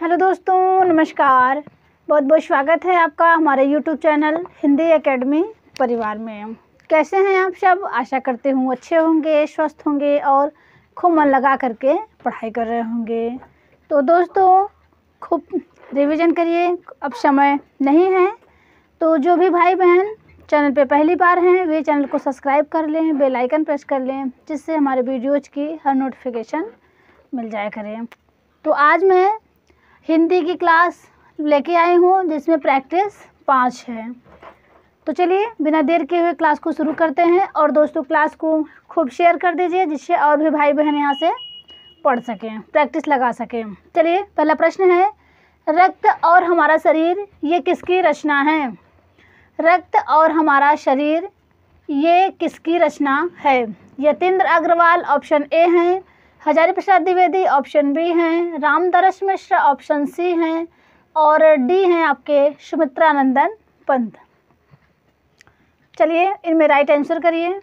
Hello दोस्तों, नमस्कार। बहुत बहुत स्वागत है आपका हमारे यूट्यूब चैनल हिंदी एकेडमी परिवार में। कैसे हैं आप सब? आशा करते हूँ अच्छे होंगे, स्वस्थ होंगे और खूब मन लगा करके पढ़ाई कर रहे होंगे। तो दोस्तों खूब रिवीजन करिए, अब समय नहीं है। तो जो भी भाई बहन चैनल पे पहली बार हैं वे चैनल को सब्सक्राइब कर लें, बेल आइकन प्रेस कर लें, जिससे हमारे वीडियोज़ की हर नोटिफिकेशन मिल जाया करें। तो आज मैं हिंदी की क्लास लेके आई हूँ जिसमें प्रैक्टिस 5 है। तो चलिए बिना देर किए हुए क्लास को शुरू करते हैं। और दोस्तों क्लास को खूब शेयर कर दीजिए, जिससे और भी भाई बहन यहाँ से पढ़ सकें, प्रैक्टिस लगा सकें। चलिए पहला प्रश्न है, रक्त और हमारा शरीर ये किसकी रचना है? रक्त और हमारा शरीर ये किसकी रचना है? यतीन्द्र अग्रवाल ऑप्शन ए हैं, हजारी प्रसाद द्विवेदी ऑप्शन बी हैं, रामदरस मिश्र ऑप्शन सी हैं और डी हैं आपके सुमित्रानंदन पंत। चलिए इनमें राइट आंसर करिए।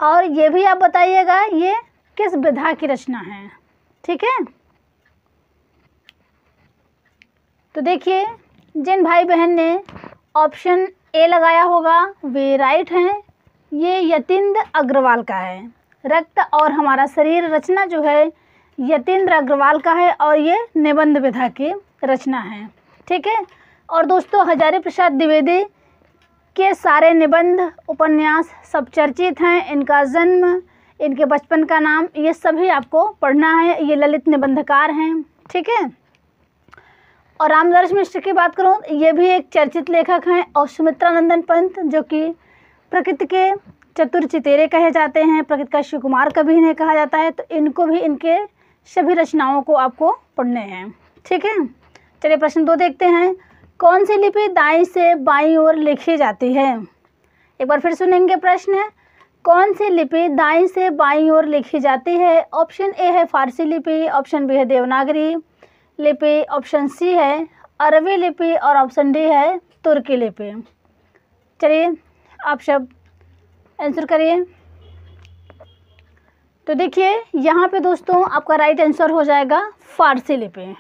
और ये भी आप बताइएगा ये किस विधा की रचना है, ठीक है? तो देखिए जिन भाई बहन ने ऑप्शन ए लगाया होगा वे राइट हैं। ये यतीन्द्र अग्रवाल का है। रक्त और हमारा शरीर रचना जो है यतीन्द्र अग्रवाल का है और ये निबंध विधा की रचना है, ठीक है। और दोस्तों हजारी प्रसाद द्विवेदी के सारे निबंध उपन्यास सब चर्चित हैं। इनका जन्म, इनके बचपन का नाम, ये सभी आपको पढ़ना है। ये ललित निबंधकार हैं, ठीक है। और रामदरस मिश्र की बात करूं, ये भी एक चर्चित लेखक हैं। और सुमित्रानंदन पंत जो कि प्रकृति के चतुर चितेरे कहे जाते हैं, प्रकृति का शिवकुमार कवि इन्हें कहा जाता है। तो इनको भी, इनके सभी रचनाओं को आपको पढ़ने हैं, ठीक है। चलिए प्रश्न 2 देखते हैं। कौन सी लिपि दाईं से बाईं ओर लिखी जाती है? एक बार फिर सुनेंगे प्रश्न। कौन सी लिपि दाईं से बाईं ओर लिखी जाती है? ऑप्शन ए है फारसी लिपि, ऑप्शन बी है देवनागरी लिपि, ऑप्शन सी है अरबी लिपि और ऑप्शन डी है तुर्की लिपि। चलिए आप सब आंसर करिए। तो देखिए यहाँ पे दोस्तों आपका राइट आंसर हो जाएगा फारसी लिपि,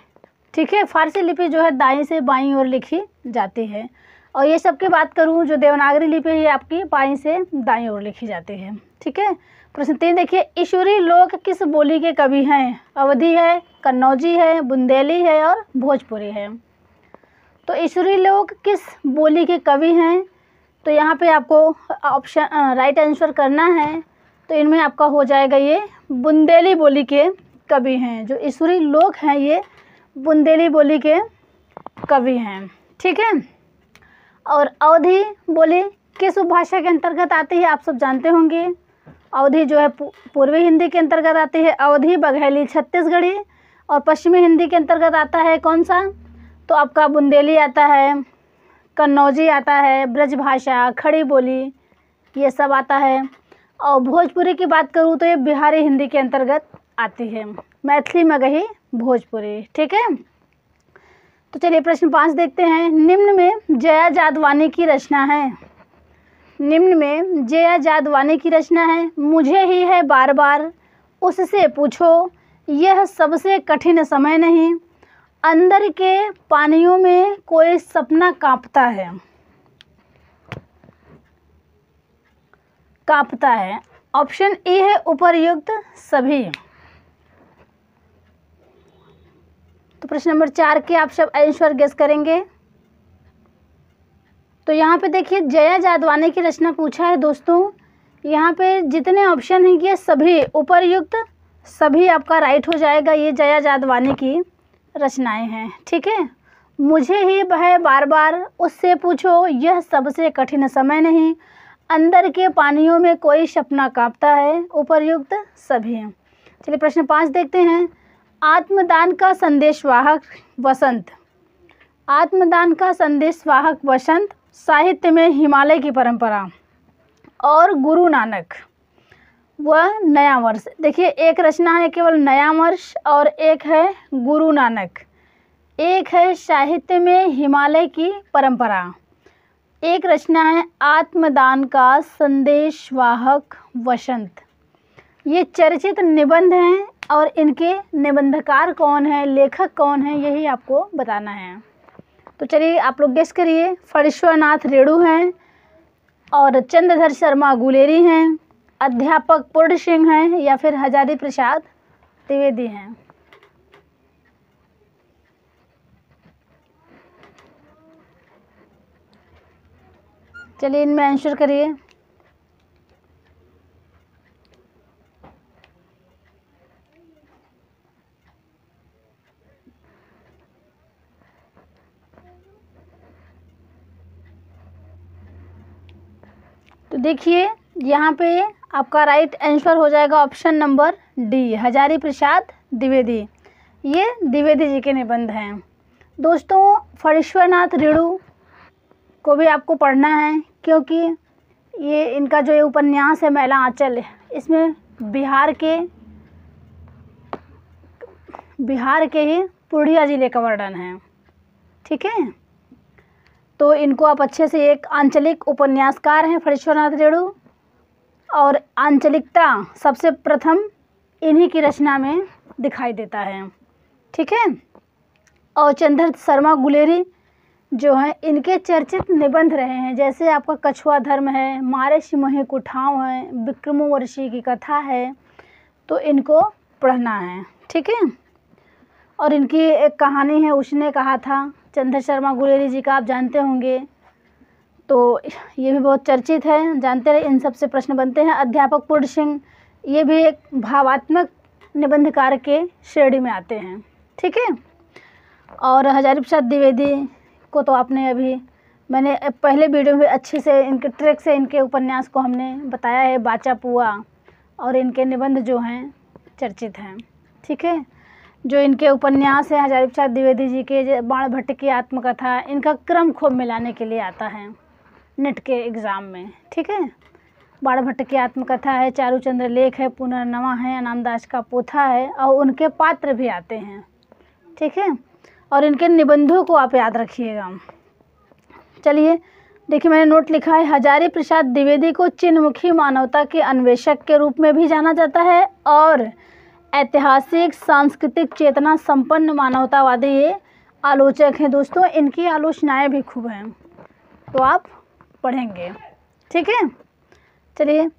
ठीक है। फारसी लिपि जो है दाईं से बाईं ओर लिखी जाती है। और ये सब की बात करूँ जो देवनागरी लिपि है ये आपकी बाईं से दाईं ओर लिखी जाती है, ठीक है। प्रश्न 3 देखिए, ईश्वरी लोक किस बोली के कवि हैं? अवधी है, कन्नौजी है, बुंदेली है और भोजपुरी है। तो ईश्वरी लोक किस बोली के कवि हैं? तो यहाँ पे आपको ऑप्शन राइट आंसर करना है। तो इनमें आपका हो जाएगा ये बुंदेली बोली के कवि हैं। जो ईश्वरी लोक हैं ये बुंदेली बोली के कवि हैं, ठीक है। और अवधी बोली किस उपभाषा के अंतर्गत आती है? आप सब जानते होंगे। अवधी जो है पूर्वी हिंदी के अंतर्गत आती है। अवधी बघेली छत्तीसगढ़ी। और पश्चिमी हिंदी के अंतर्गत आता है कौन सा? तो आपका बुंदेली आता है, कन्नौजी आता है, ब्रजभाषा, खड़ी बोली, ये सब आता है। और भोजपुरी की बात करूँ तो ये बिहारी हिंदी के अंतर्गत आती है। मैथिली मगही भोजपुरी, ठीक है। तो चलिए प्रश्न 5 देखते हैं। निम्न में जया जादवानी की रचना है। निम्न में जया जादवानी की रचना है। मुझे ही है बार बार, उससे पूछो, यह सबसे कठिन समय नहीं, अंदर के पानियों में कोई सपना कांपता है। कांपता है। ऑप्शन ए है उपर्युक्त सभी। तो प्रश्न नंबर 4 के आप सब आंसर गेस करेंगे। तो यहाँ पे देखिए जया जादवानी की रचना पूछा है दोस्तों। यहाँ पे जितने ऑप्शन हैं ये सभी उपर्युक्त सभी आपका राइट हो जाएगा। ये जया जादवानी की रचनाएं हैं, ठीक है। मुझे ही वह बार बार, उससे पूछो, यह सबसे कठिन समय नहीं, अंदर के पानियों में कोई सपना कांपता है, उपर्युक्त सभी हैं। चलिए प्रश्न 5 देखते हैं। आत्मदान का संदेशवाहक वसंत। आत्मदान का संदेशवाहक वसंत, साहित्य में हिमालय की परंपरा और गुरु नानक व नया वर्ष। देखिए एक रचना है केवल नया वर्ष और एक है गुरु नानक। एक है साहित्य में हिमालय की परंपरा, एक रचना है आत्मदान का संदेशवाहक वसंत। ये चर्चित निबंध हैं और इनके निबंधकार कौन है, लेखक कौन है, यही आपको बताना है। तो चलिए आप लोग गेस करिए। फणीश्वरनाथ रेणु हैं और चंद्रधर शर्मा गुलेरी हैं, अध्यापक पूर्ण सिंह हैं या फिर हजारी प्रसाद द्विवेदी हैं। चलिए इनमें आंसर करिए। तो देखिए यहाँ पे आपका राइट आंसर हो जाएगा option number D, Hazari Prasad Dwivedi. ये द्विवेदी जी के निबंध हैं। दोस्तों फणीश्वरनाथ रेणु को भी आपको पढ़ना है, क्योंकि ये इनका जो ये उपन्यास है मैला आंचल, इसमें बिहार के ही पूर्णिया जिले का वर्णन है। ठीक है, तो इनको आप अच्छे से, एक आंचलिक उपन्यासकार हैं फणीश्वरनाथ रेणु, और आंचलिकता सबसे प्रथम इन्हीं की रचना में दिखाई देता है। ठीक है, और चंद्रधर शर्मा गुलेरी जो हैं, इनके चर्चित निबंध रहे हैं, जैसे आपका कछुआ धर्म है, मारे सिमोहे कुठाव है, विक्रमोर्वशी की कथा है, तो इनको पढ़ना है। ठीक है, और इनकी एक कहानी है, उसने कहा था, चंद्रधर शर्मा गुलेरी जी का आप जानते होंगे, तो ये भी बहुत चर्चित है, जानते रहे। इन सब से प्रश्न बनते हैं। अध्यापक पूर्ण सिंह, ये भी एक भावात्मक निबंधकार के श्रेणी में आते हैं। ठीक है, और हजारी प्रसाद द्विवेदी को तो मैंने पहले वीडियो में अच्छे से इनके ट्रैक से इनके उपन्यास को हमने बताया है, बाचा पुआ, और इनके निबंध जो हैं चर्चित हैं। ठीक है, जो इनके उपन्यास है हजारी प्रसाद द्विवेदी जी के, बाणभट्ट की आत्मकथा, इनका क्रम खूब मिलाने के लिए आता है नेट के एग्ज़ाम में। ठीक है, बाणभट्ट की आत्मकथा है, चारूचंद्र लेख है, पुनर्नवा है, अनामदास का पोथा है, और उनके पात्र भी आते हैं। ठीक है, और इनके निबंधों को आप याद रखिएगा। चलिए देखिए, मैंने नोट लिखा है, हजारी प्रसाद द्विवेदी को चिन्हमुखी मानवता के अन्वेषक के रूप में भी जाना जाता है, और ऐतिहासिक सांस्कृतिक चेतना संपन्न मानवतावादी ये आलोचक हैं। दोस्तों इनकी आलोचनाएं भी खूब हैं, तो आप पढ़ेंगे। ठीक है, चलिए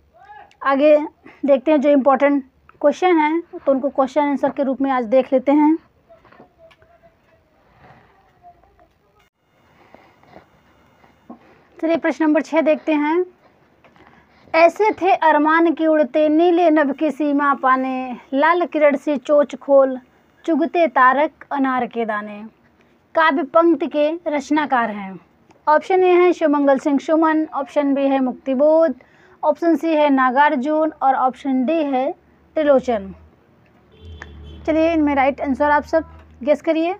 आगे देखते हैं। जो इम्पोर्टेंट क्वेश्चन हैं तो उनको क्वेश्चन आंसर के रूप में आज देख लेते हैं। चलिए प्रश्न नंबर 6 देखते हैं। ऐसे थे अरमान की उड़ते, नीले नभ की सीमा पाने, लाल किरण सी चोच खोल, चुगते तारक अनार के दाने। काव्य पंक्ति के रचनाकार हैं। ऑप्शन ए है शिवमंगल सिंह सुमन, ऑप्शन बी है मुक्तिबोध, ऑप्शन सी है नागार्जुन, और ऑप्शन डी है त्रिलोचन। चलिए इनमें राइट आंसर आप सब गेस करिए।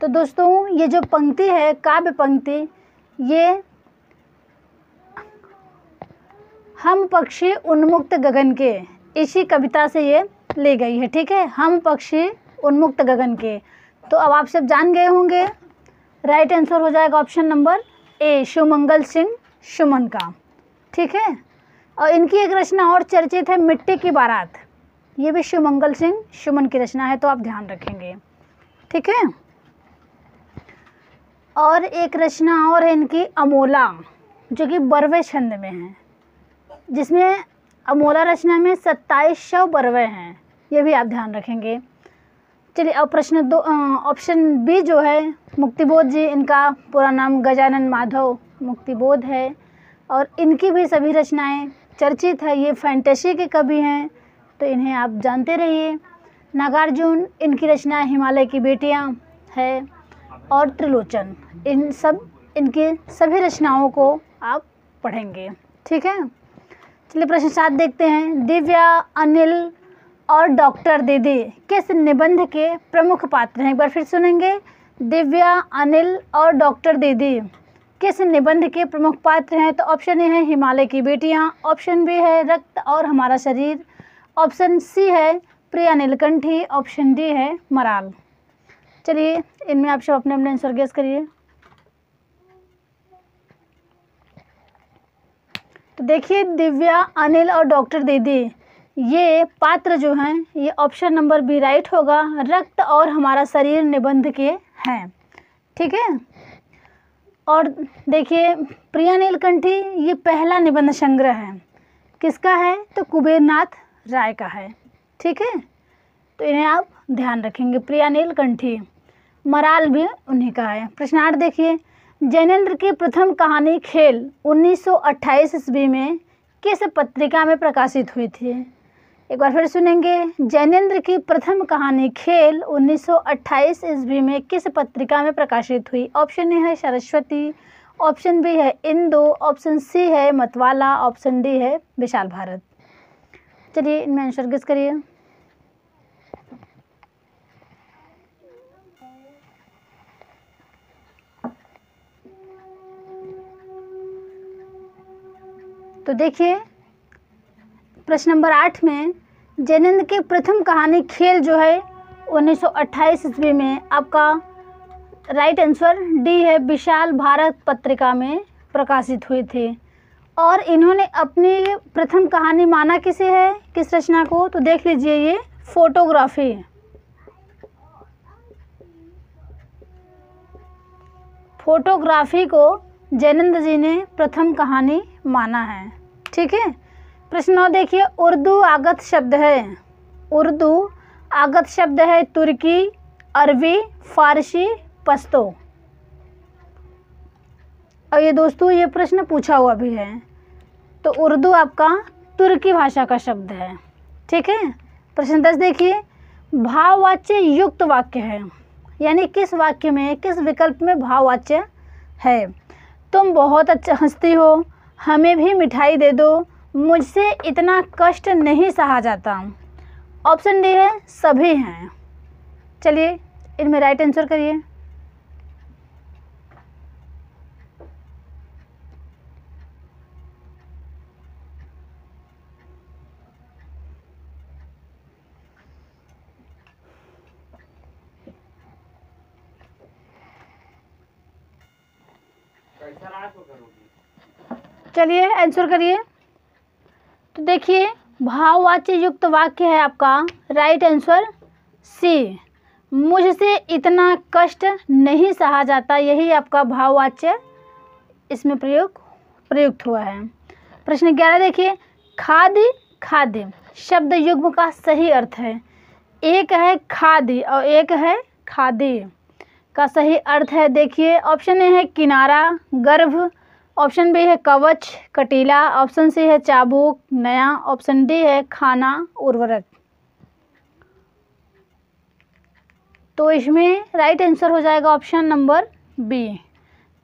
तो दोस्तों ये जो पंक्ति है, काव्य पंक्ति, ये हम पक्षी उन्मुक्त गगन के, इसी कविता से ये ली गई है। ठीक है, हम पक्षी उन्मुक्त गगन के। तो अब आप सब जान गए होंगे, राइट आंसर हो जाएगा option number A, Shivmangal Singh Suman का। ठीक है, और इनकी एक रचना और चर्चित है, मिट्टी की बारात, ये भी शिवमंगल सिंह सुमन की रचना है, तो आप ध्यान रखेंगे। ठीक है, और एक रचना और है इनकी, अमोला, जो कि बरवे छंद में है, जिसमें अमोला रचना में 2700 बरवे हैं, ये भी आप ध्यान रखेंगे। चलिए अब प्रश्न 2, ऑप्शन बी जो है मुक्तिबोध जी, इनका पूरा नाम गजानन माधव मुक्तिबोध है, और इनकी भी सभी रचनाएं चर्चित है। ये फैंटेसी के कवि हैं, तो इन्हें आप जानते रहिए। नागार्जुन, इनकी रचना हिमालय की बेटियां है, और त्रिलोचन, इनकी सभी रचनाओं को आप पढ़ेंगे। ठीक है, चलिए प्रश्न 7 देखते हैं। दिव्या, अनिल और डॉक्टर दीदी किस निबंध के प्रमुख पात्र हैं? एक बार फिर सुनेंगे। दिव्या, अनिल और डॉक्टर दीदी किस निबंध के प्रमुख पात्र हैं? तो ऑप्शन ए है हिमालय की बेटियां, ऑप्शन बी है रक्त और हमारा शरीर, ऑप्शन सी है प्रिया नीलकंठी, ऑप्शन डी है मराल। चलिए इनमें आप सब अपने अपने आंसर गेस करिए। तो देखिए दिव्या, अनिल और डॉक्टर दीदी, ये पात्र जो हैं ये ऑप्शन नंबर बी राइट होगा, रक्त और हमारा शरीर निबंध के हैं। ठीक है। और देखिए प्रिया नीलकंठी, ये पहला निबंध संग्रह है, किसका है? तो कुबेरनाथ राय का है। ठीक है, तो इन्हें आप ध्यान रखेंगे, प्रिया नीलकंठी। मराल भी उन्हीं का है। प्रश्न 8 देखिए, जैनेन्द्र की प्रथम कहानी खेल 1928 ईस्वी में किस पत्रिका में प्रकाशित हुई थी? एक बार फिर सुनेंगे, जैनेन्द्र की प्रथम कहानी खेल 1928 ईस्वी में किस पत्रिका में प्रकाशित हुई? ऑप्शन ए है सरस्वती, ऑप्शन बी है इंदु, ऑप्शन सी है मतवाला, ऑप्शन डी है विशाल भारत। चलिए इनमें आंसर गेस करिए। तो देखिए प्रश्न नंबर 8 में जैनेन्द्र की प्रथम कहानी खेल जो है 1928 ईस्वी में, आपका राइट आंसर डी है, विशाल भारत पत्रिका में प्रकाशित हुई थी। और इन्होंने अपनी प्रथम कहानी माना किसे है, किस रचना को? तो देख लीजिए, ये फोटोग्राफी, फोटोग्राफी को जैनेन्द्र जी ने प्रथम कहानी माना है। ठीक है। प्रश्न 9 देखिए, उर्दू आगत शब्द है, उर्दू आगत शब्द है तुर्की, अरबी, फारसी, पश्तो। और ये दोस्तों ये प्रश्न पूछा हुआ भी है, तो उर्दू आपका तुर्की भाषा का शब्द है। ठीक है। प्रश्न 10 देखिए, भाववाच्य युक्त वाक्य है, यानी किस वाक्य में, किस विकल्प में भाववाच्य है? तुम बहुत अच्छा हंसती हो, हमें भी मिठाई दे दो, मुझसे इतना कष्ट नहीं सहा जाता। ऑप्शन डी है सभी हैं। चलिए इनमें राइट आंसर करिए। चलिए आंसर करिए। तो देखिए भाववाच्य युक्त वाक्य है आपका राइट आंसर सी, मुझसे इतना कष्ट नहीं सहा जाता, यही आपका भाववाच्य इसमें प्रयुक्त हुआ है। प्रश्न 11 देखिए, खाद्य खाद्य शब्द युग्म का सही अर्थ है। एक है खाद्य और एक है खाद्य, का सही अर्थ है देखिए, ऑप्शन ए है किनारा, गर्भ, ऑप्शन बी है कवच, कटीला, ऑप्शन सी है चाबुक, नया, ऑप्शन डी है खाना, उर्वरक। तो इसमें राइट आंसर हो जाएगा ऑप्शन नंबर बी,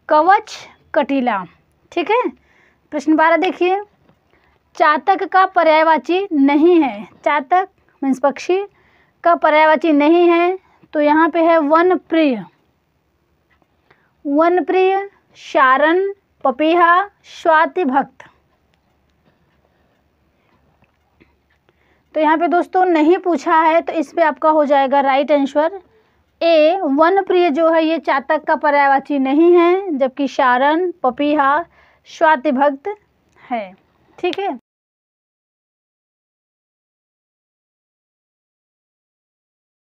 कवच, कटीला। ठीक है। प्रश्न 12 देखिए, चातक का पर्यायवाची नहीं है, चातक मीन्स पक्षी का पर्यायवाची नहीं है, तो यहाँ पे है वन प्रिय, वन प्रिय, शारण, पपीहा, स्वाति भक्त। तो यहाँ पे दोस्तों नहीं पूछा है, तो इस पे आपका हो जाएगा राइट आंसर ए, वन प्रिय जो है ये चातक का पर्यायवाची नहीं है, जबकि शारण, पपीहा, स्वाति भक्त है। ठीक है।